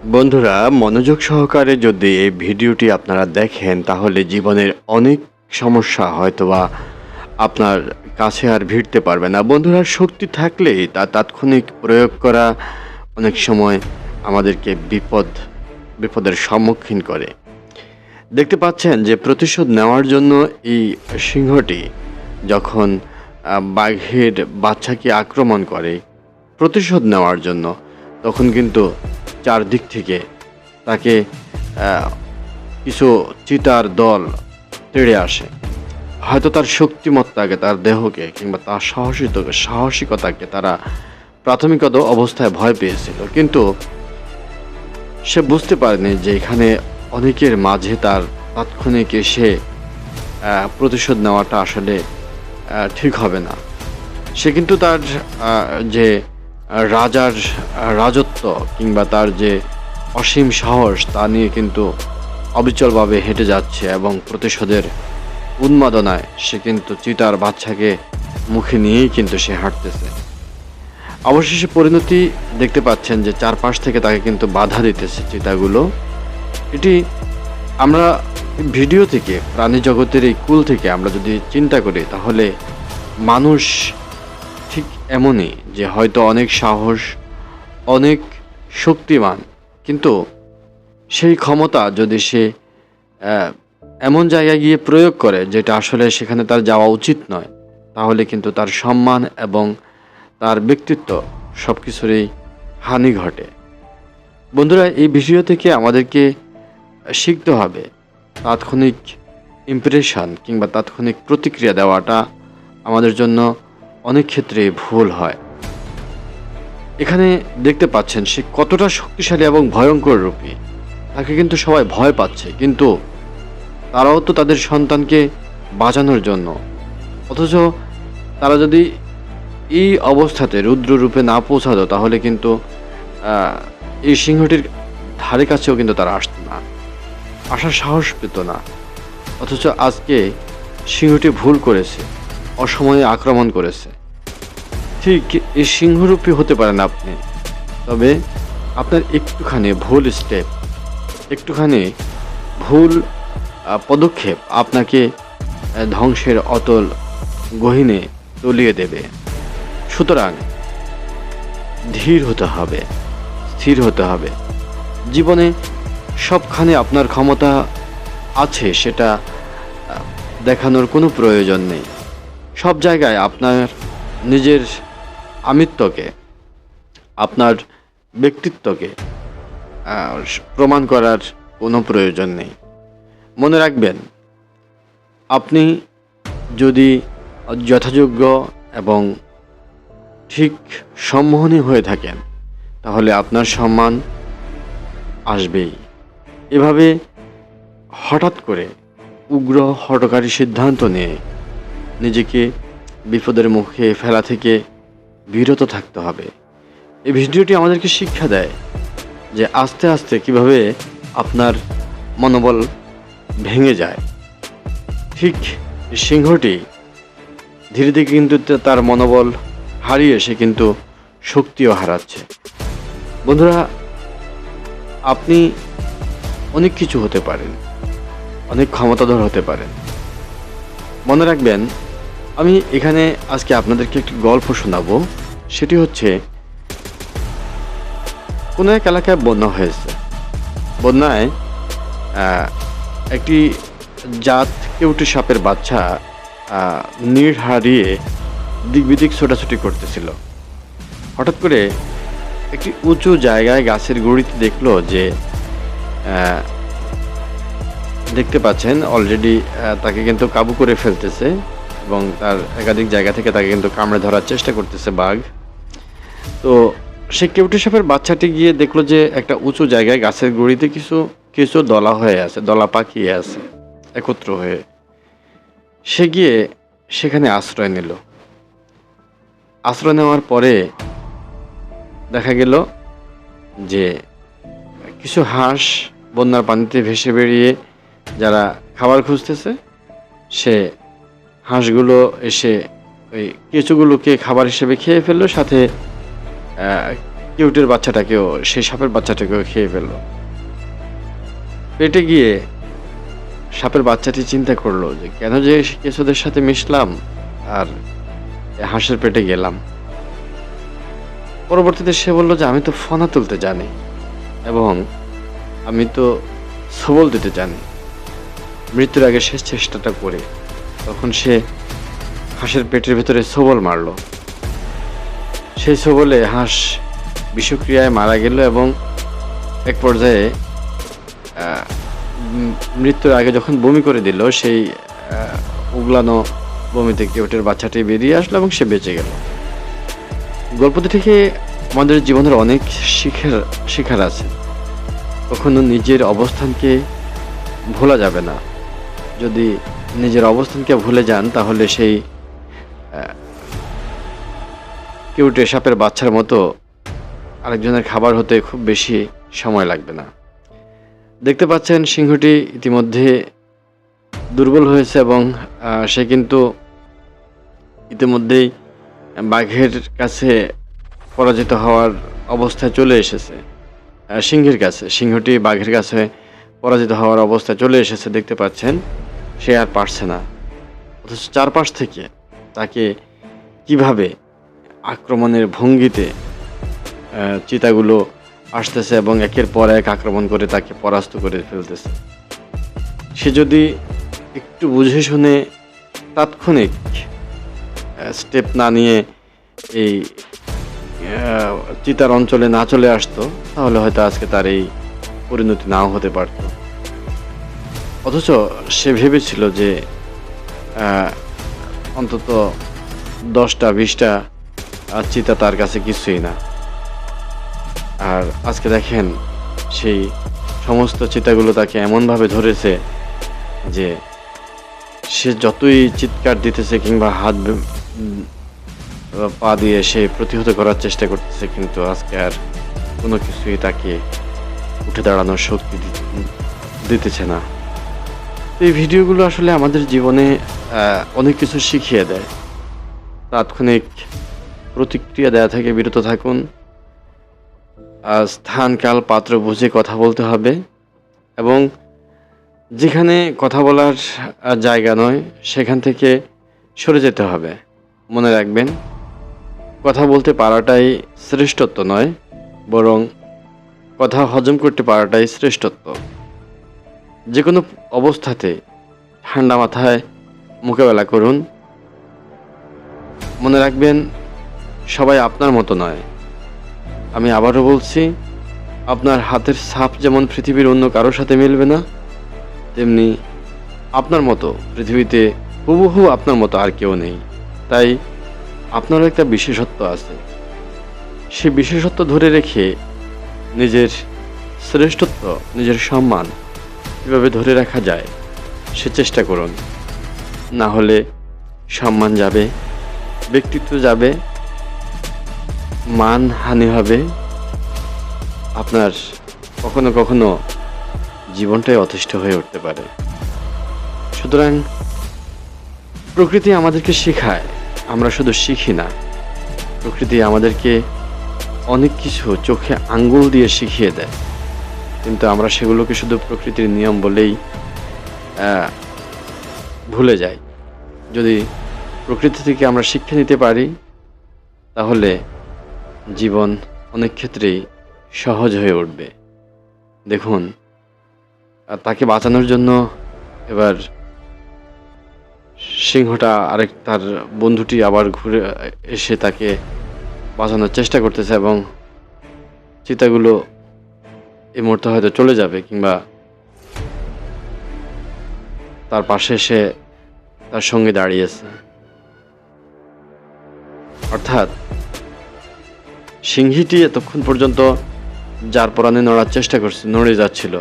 বন্ধুরা, মনোযোগ সহকারে যদি এই ভিডিওটি আপনারা দেখেন তাহলে জীবনের অনেক সমস্যা হয়তোবা আপনার কাছে আর ভিড়তে পারবে না। বন্ধুরা, শক্তি থাকলেই তা তাৎক্ষণিক প্রয়োগ করা অনেক সময় আমাদেরকে বিপদের সম্মুখীন করে। দেখতে পাচ্ছেন যে প্রতিশোধ নেওয়ার জন্য এই সিংহটি যখন বাঘের বাচ্চাকে আক্রমণ করে প্রতিশোধ নেওয়ার জন্য, তখন কিন্তু চারদিক থেকে তাকে কিছু চিতার দল তেড়ে আসে। হয়তো তার শক্তিমত্তাকে, তার দেহকে কিংবা তার সাহসিকতাকে তারা প্রাথমিক অবস্থায় ভয় পেয়েছিল, কিন্তু সে বুঝতে পারেনি যে এখানে অনেকের মাঝে তার তাৎক্ষণিক এসে প্রতিশোধ নেওয়াটা আসলে ঠিক হবে না। সে কিন্তু তার যে রাজার রাজত্ব কিংবা তার যে অসীম সাহস তা নিয়ে কিন্তু অবিচলভাবে হেঁটে যাচ্ছে এবং প্রতিশোধের উন্মাদনায় সে কিন্তু চিতার বাচ্চাকে মুখে নিয়েই কিন্তু সে হাঁটতেছে। অবশেষে পরিণতি দেখতে পাচ্ছেন যে চারপাশ থেকে তাকে কিন্তু বাধা দিতেছে চিতাগুলো। এটি আমরা ভিডিও থেকে, প্রাণী জগতের এই কুল থেকে আমরা যদি চিন্তা করি তাহলে মানুষ ঠিক এমনই, যে হয়তো অনেক সাহস, অনেক শক্তিমান, কিন্তু সেই ক্ষমতা যদি সে এমন জায়গায় গিয়ে প্রয়োগ করে যেটা আসলে সেখানে তার যাওয়া উচিত নয়, তাহলে কিন্তু তার সম্মান এবং তার ব্যক্তিত্ব সব কিছুরই হানি ঘটে। বন্ধুরা, এই ভিডিও থেকে আমাদেরকে শিখতে হবে তাৎক্ষণিক ইমপ্রেশন কিংবা তাৎক্ষণিক প্রতিক্রিয়া দেওয়াটা আমাদের জন্য অনেক ক্ষেত্রে ভুল হয়। এখানে দেখতে পাচ্ছেন সে কতটা শক্তিশালী এবং ভয়ঙ্কর রূপী। তাকে কিন্তু সবাই ভয় পাচ্ছে, কিন্তু তারাও তো তাদের সন্তানকে বাঁচানোর জন্য। অথচ তারা যদি এই অবস্থাতে রুদ্র রূপে না পৌঁছাতো তাহলে কিন্তু এই সিংহটির ধারে কাছেও কিন্তু তারা আসতো না, আসার সাহস পেত না। অথচ আজকে সিংহটি ভুল করেছে, অসময়ে আক্রমণ করেছে। ঠিক এই সিংহরূপী হতে পারেন আপনি, তবে আপনার একটুখানি ভুল স্টেপ, একটুখানি ভুল পদক্ষেপ আপনাকে ধ্বংসের অতল গহীনে তলিয়ে দেবে। সুতরাং ধীর হতে হবে, স্থির হতে হবে। জীবনে সবখানে আপনার ক্ষমতা আছে সেটা দেখানোর কোনো প্রয়োজন নেই। সব জায়গায় আপনার নিজের আমিত্বকে, আপনার ব্যক্তিত্বকে প্রমাণ করার কোনো প্রয়োজন নেই। মনে রাখবেন, আপনি যদি যথাযোগ্য এবং ঠিক সম্মোহনী হয়ে থাকেন তাহলে আপনার সম্মান আসবেই। এভাবে হঠাৎ করে উগ্র হঠকারী সিদ্ধান্ত নিয়ে নিজেকে বিপদের মুখে ফেলা থেকে বিরত থাকতে হবে। এই ভিডিওটি আমাদেরকে শিক্ষা দেয় যে আস্তে আস্তে কিভাবে আপনার মনোবল ভেঙে যায়। ঠিক সিংহটি ধীরে ধীরে কিন্তু তার মনোবল হারিয়ে সে কিন্তু শক্তিও হারাচ্ছে। বন্ধুরা, আপনি অনেক কিছু হতে পারেন, অনেক ক্ষমতাধর হতে পারেন। মনে রাখবেন, আমি এখানে আজকে আপনাদেরকে একটি গল্প শোনাবো। সেটি হচ্ছে, কোনো এক এলাকায় বন্যা হয়েছে। বন্যায় একটি জাত কেউটি সাপের বাচ্চা নীড় হারিয়ে দিক বিদিক ছোটাছুটি করতেছিল। হঠাৎ করে একটি উঁচু জায়গায় গাছের গুঁড়িতে দেখলো যে দেখতে পাচ্ছেন অলরেডি তাকে কিন্তু কাবু করে ফেলতেছে এবং তার একাধিক জায়গা থেকে তাকে কিন্তু কামড়ে ধরার চেষ্টা করতেছে বাঘ। তো সে কেউটি সাপের বাচ্চাটি গিয়ে দেখলো যে একটা উঁচু জায়গায় গাছের গুঁড়িতে কিছু কিছু দলা হয়ে আছে, দলা পাকিয়ে আছে একত্র হয়ে। সে গিয়ে সেখানে আশ্রয় নিল। আশ্রয় নেওয়ার পরে দেখা গেল যে কিছু হাঁস বন্যার পানিতে ভেসে বেরিয়ে যারা খাবার খুঁজতেছে, সে হাঁসগুলো এসে ওই কেঁচোগুলোকে খাবার হিসেবে খেয়ে ফেললো, সাথে কিউটের বাচ্চাটাকেও, সেই সাপের বাচ্চাটাকেও খেয়ে ফেলল। পেটে গিয়ে সাপের বাচ্চাটি চিন্তা করলো যে কেন যে কেঁচোদের সাথে মিশলাম আর হাঁসের পেটে গেলাম। পরবর্তীতে সে বলল যে আমি তো ফনা তুলতে জানি এবং আমি তো সবল দিতে জানি, মৃত্যুর আগে শেষ চেষ্টাটা করে তখন সে হাঁসের পেটের ভেতরে সবল মারল। সেই সবলে হাঁস বিষক্রিয়ায় মারা গেল এবং এক পর্যায়ে মৃত্যুর আগে যখন বমি করে দিল, সেই উগলানো বমি থেকে ওটার বাচ্চাটি বেরিয়ে আসলো এবং সে বেঁচে গেল। গল্পটি থেকে আমাদের জীবনের অনেক শিক্ষার আছে। কখনো নিজের অবস্থানকে ভোলা যাবে না। যদি নিজের অবস্থানকে ভুলে যান তাহলে সেই কিউটে সাপের বাচ্চার মতো আরেকজনের খাবার হতে খুব বেশি সময় লাগবে না। দেখতে পাচ্ছেন সিংহটি ইতিমধ্যে দুর্বল হয়েছে এবং সে কিন্তু ইতিমধ্যেই বাঘের কাছে পরাজিত হওয়ার অবস্থায় চলে এসেছে। সিংহের কাছে, সিংহটি বাঘের কাছে পরাজিত হওয়ার অবস্থায় চলে এসেছে। দেখতে পাচ্ছেন সে আর পারছে না, অথচ চারপাশ থেকে তাকে কিভাবে আক্রমণের ভঙ্গিতে চিতাগুলো আসতেছে এবং একের পর এক আক্রমণ করে তাকে পরাস্ত করে ফেলতেছে। সে যদি একটু বুঝে শুনে তাৎক্ষণিক স্টেপ না নিয়ে এই চিতার অঞ্চলে না চলে আসতো তাহলে হয়তো আজকে তার এই পরিণতি নাও হতে পারত। অথচ সে ভেবেছিল যে অন্তত 10টা 20টা চিতা তার কাছে কিছুই না। আর আজকে দেখেন সেই সমস্ত চিতাগুলো তাকে এমনভাবে ধরেছে যে সে যতই চিৎকার দিতেছে কিংবা হাত পা দিয়ে সে প্রতিহত করার চেষ্টা করতেছে, কিন্তু আজকে আর কোনো কিছুই তাকে উঠে দাঁড়ানোর শক্তি দিতেছে না। এই ভিডিওগুলো আসলে আমাদের জীবনে অনেক কিছু শিখিয়ে দেয়। তাৎক্ষণিক প্রতিক্রিয়া দেওয়া থেকে বিরত থাকুন। স্থান কাল পাত্র বুঝে কথা বলতে হবে এবং যেখানে কথা বলার জায়গা নয় সেখান থেকে সরে যেতে হবে। মনে রাখবেন, কথা বলতে পারাটাই শ্রেষ্ঠত্ব নয়, বরং কথা হজম করতে পারাটাই শ্রেষ্ঠত্ব। যে কোনো অবস্থাতে ঠান্ডা মাথায় মোকাবেলা করুন। মনে রাখবেন, সবাই আপনার মতো নয়। আমি আবারও বলছি, আপনার হাতের ছাপ যেমন পৃথিবীর অন্য কারোর সাথে মিলবে না, তেমনি আপনার মতো পৃথিবীতে হুবহু আপনার মতো আর কেউ নেই। তাই আপনারও একটা বিশেষত্ব আছে। সেই বিশেষত্ব ধরে রেখে নিজের শ্রেষ্ঠত্ব, নিজের সম্মান কীভাবে ধরে রাখা যায় সে চেষ্টা করুন। না হলে সম্মান যাবে, ব্যক্তিত্ব যাবে, মানহানি হবে, আপনার কখনো কখনো জীবনটাই অতিষ্ঠ হয়ে উঠতে পারে। সুতরাং প্রকৃতি আমাদেরকে শেখায়, আমরা শুধু শিখি না। প্রকৃতি আমাদেরকে অনেক কিছু চোখে আঙ্গুল দিয়ে শিখিয়ে দেয়, কিন্তু আমরা সেগুলোকে শুধু প্রকৃতির নিয়ম বলেই ভুলে যাই। যদি প্রকৃতি থেকে আমরা শিক্ষা নিতে পারি তাহলে জীবন অনেক ক্ষেত্রেই সহজ হয়ে উঠবে। দেখুন, তাকে বাঁচানোর জন্য এবার সিংহটা তার বন্ধুটি আবার ঘুরে এসে তাকে বাঁচানোর চেষ্টা করতেছে এবং চিতাগুলো এই মুহূর্তে হয়তো চলে যাবে কিংবা তার পাশে এসে তার সঙ্গে দাঁড়িয়েছে। অর্থাৎ সিংহীটি এতক্ষণ পর্যন্ত যার পরাণে নড়ার চেষ্টা করছে, নড়ে যাচ্ছিল,